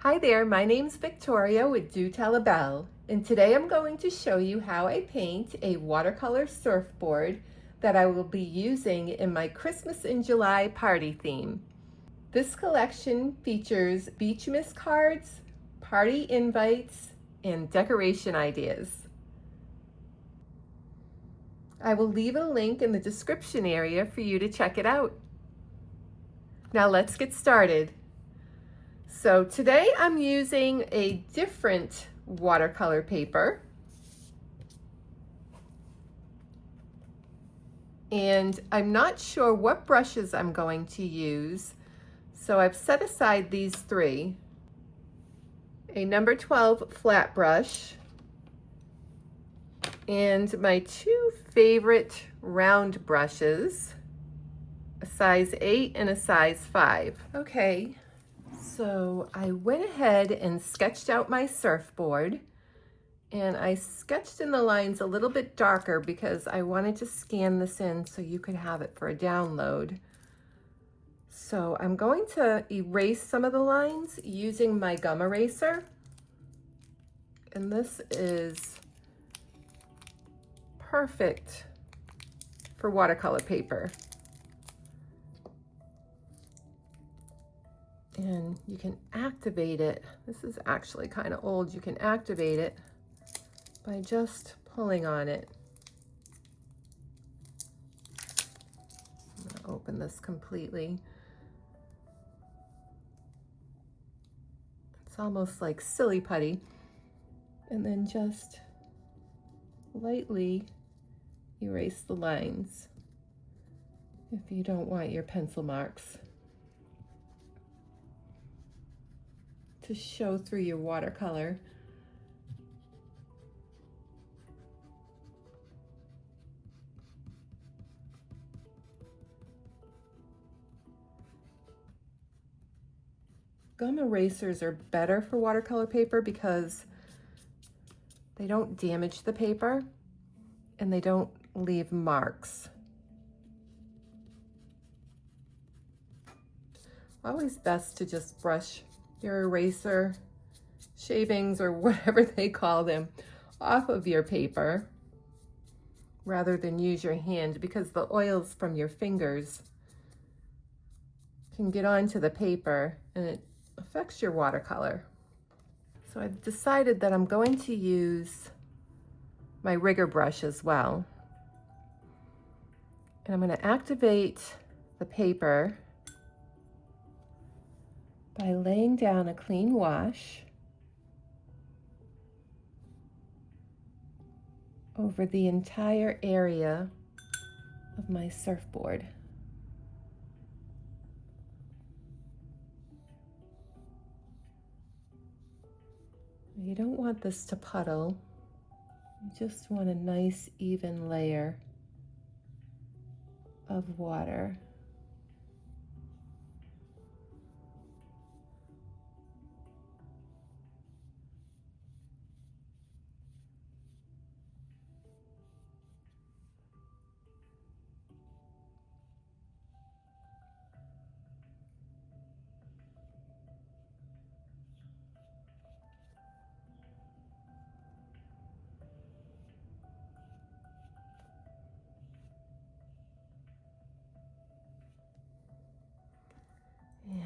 Hi there, my name's Victoria with Do Tell A Belle, and today I'm going to show you how I paint a watercolor surfboard that I will be using in my Christmas in July party theme. This collection features beach miss cards, party invites, and decoration ideas. I will leave a link in the description area for you to check it out. Now let's get started. So today I'm using a different watercolor paper, and I'm not sure what brushes I'm going to use, so I've set aside these three. A number 12 flat brush and my two favorite round brushes, a size 8 and a size 5. Okay. So I went ahead and sketched out my surfboard, and I sketched in the lines a little bit darker because I wanted to scan this in so you could have it for a download. So I'm going to erase some of the lines using my gum eraser, and this is perfect for watercolor paper. And you can activate it. This is actually kind of old. You can activate it by just pulling on it. I'm going to open this completely. It's almost like silly putty. And then just lightly erase the lines if you don't want your pencil marks to show through your watercolor. Gum erasers are better for watercolor paper because they don't damage the paper and they don't leave marks. Always best to just brush your eraser shavings or whatever they call them off of your paper rather than use your hand, because the oils from your fingers can get onto the paper and it affects your watercolor. So I've decided that I'm going to use my rigger brush as well. And I'm going to activate the paper by laying down a clean wash over the entire area of my surfboard. You don't want this to puddle. You just want a nice even layer of water. And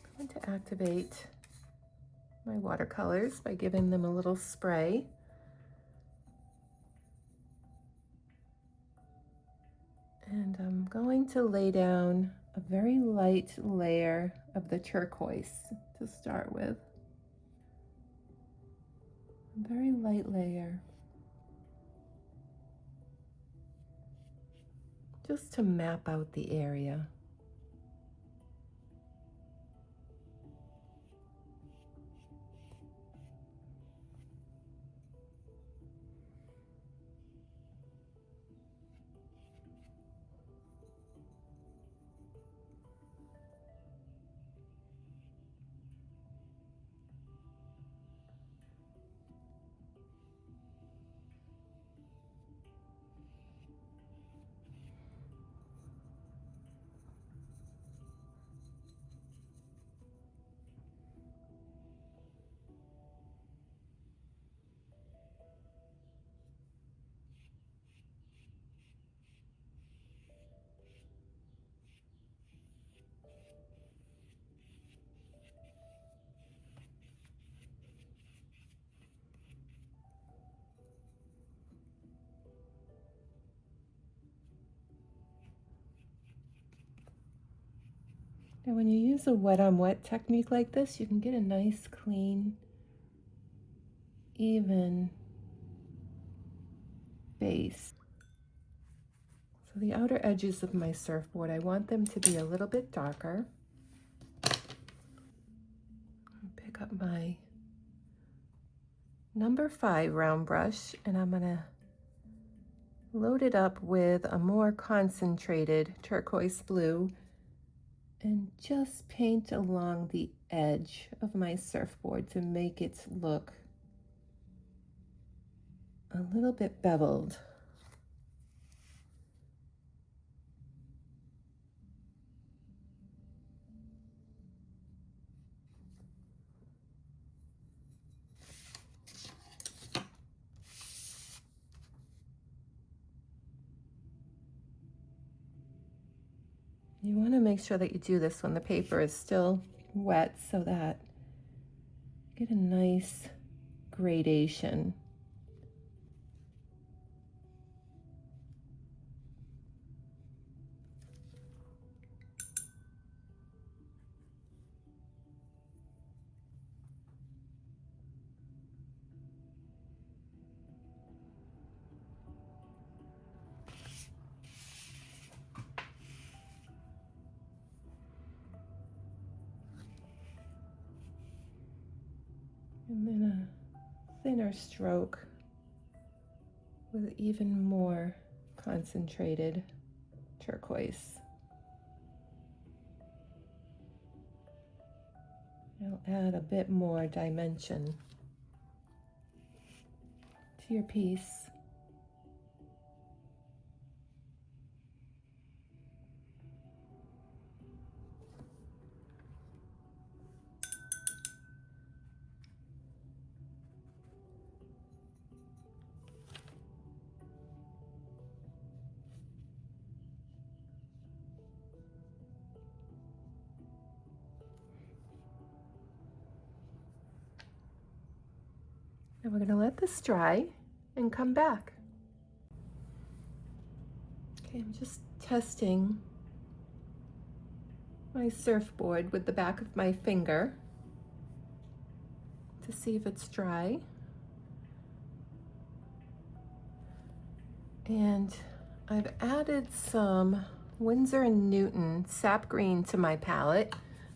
I'm going to activate my watercolors by giving them a little spray. And I'm going to lay down a very light layer of the turquoise to start with. A very light layer. Just to map out the area. And when you use a wet on wet technique like this, you can get a nice, clean, even base. So the outer edges of my surfboard, I want them to be a little bit darker. Pick up my number 5 round brush, and I'm gonna load it up with a more concentrated turquoise blue and just paint along the edge of my surfboard to make it look a little bit beveled. You want to make sure that you do this when the paper is still wet so that you get a nice gradation. And then a thinner stroke with even more concentrated turquoise. It'll add a bit more dimension to your piece. And we're going to let this dry and come back. Okay, I'm just testing my surfboard with the back of my finger to see if it's dry. And I've added some Winsor & Newton sap green to my palette.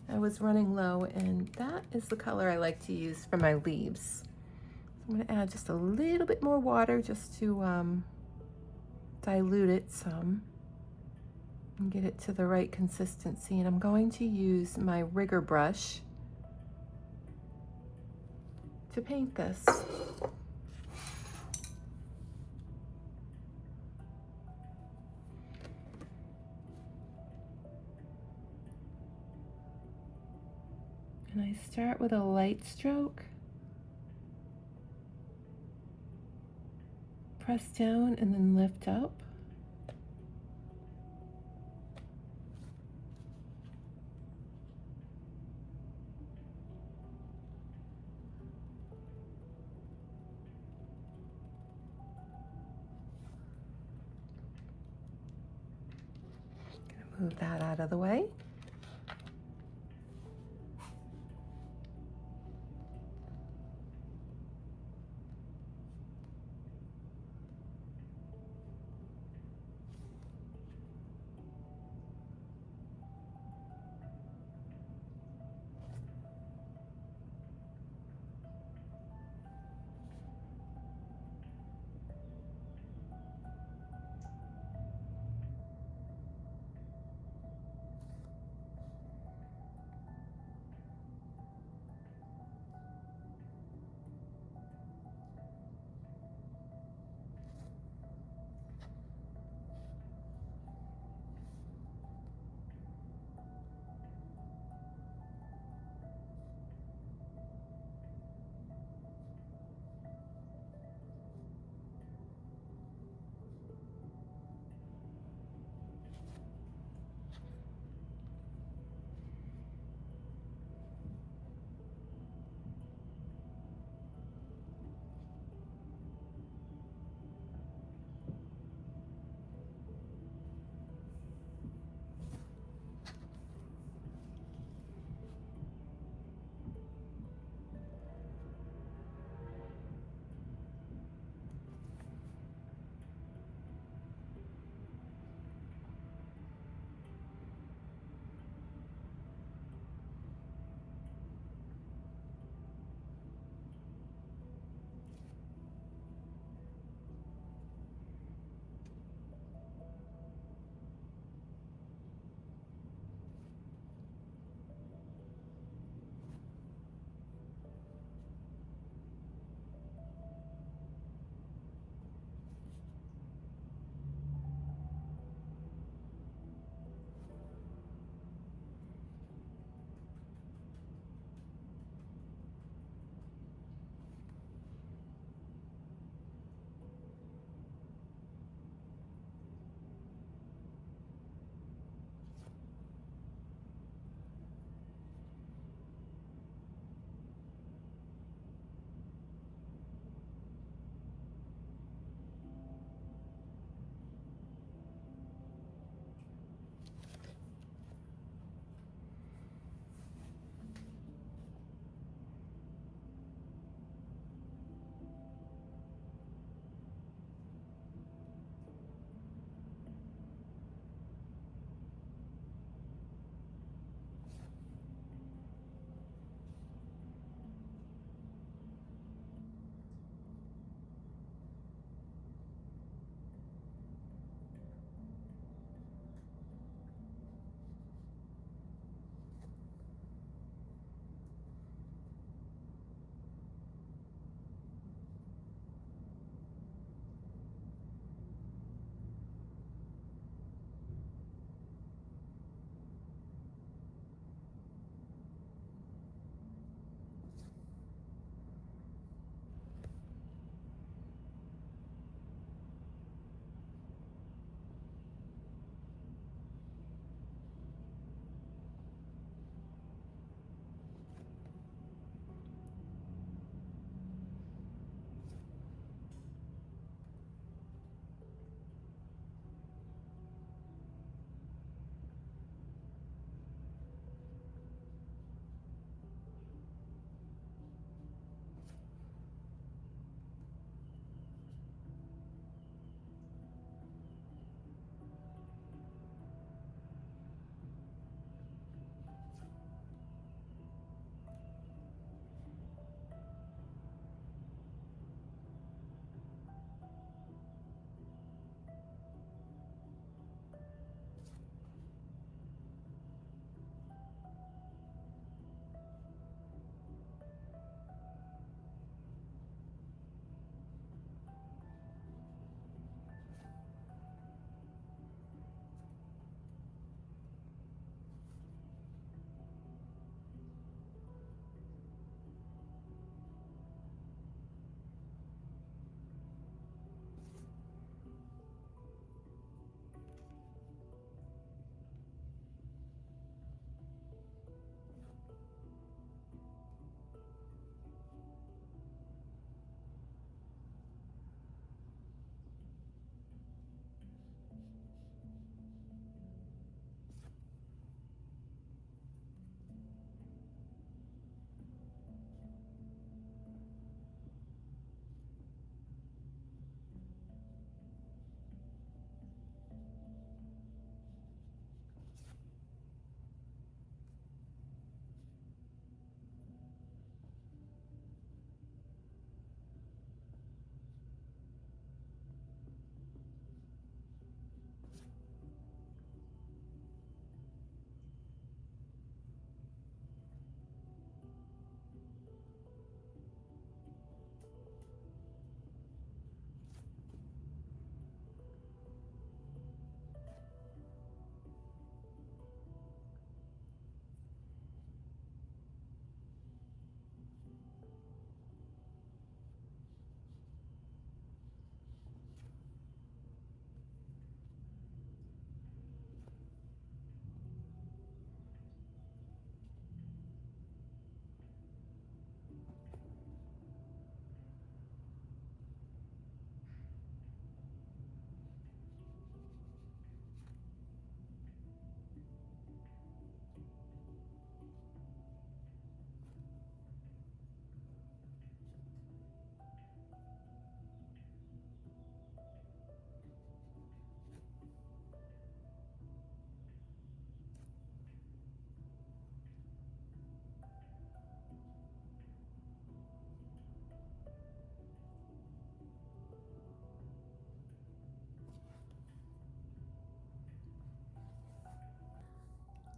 I was running low, and that is the color I like to use for my leaves. I'm going to add just a little bit more water just to dilute it some and get it to the right consistency. And I'm going to use my rigger brush to paint this. And I start with a light stroke, press down and then lift up. Gonna move that out of the way.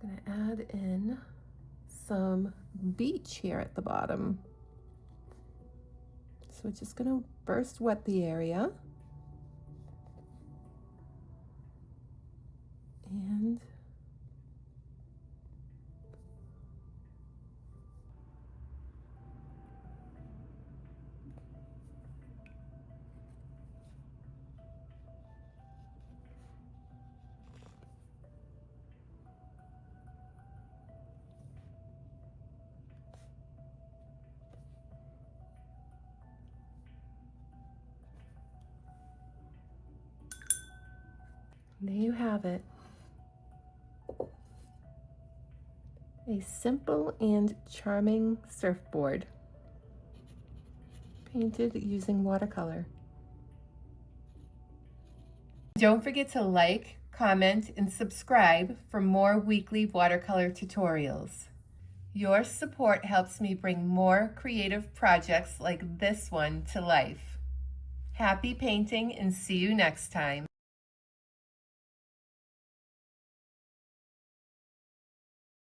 I'm gonna add in some beach here at the bottom. So we're just gonna first wet the area. And there you have it. A simple and charming surfboard painted using watercolor. Don't forget to like, comment, and subscribe for more weekly watercolor tutorials. Your support helps me bring more creative projects like this one to life. Happy painting and see you next time.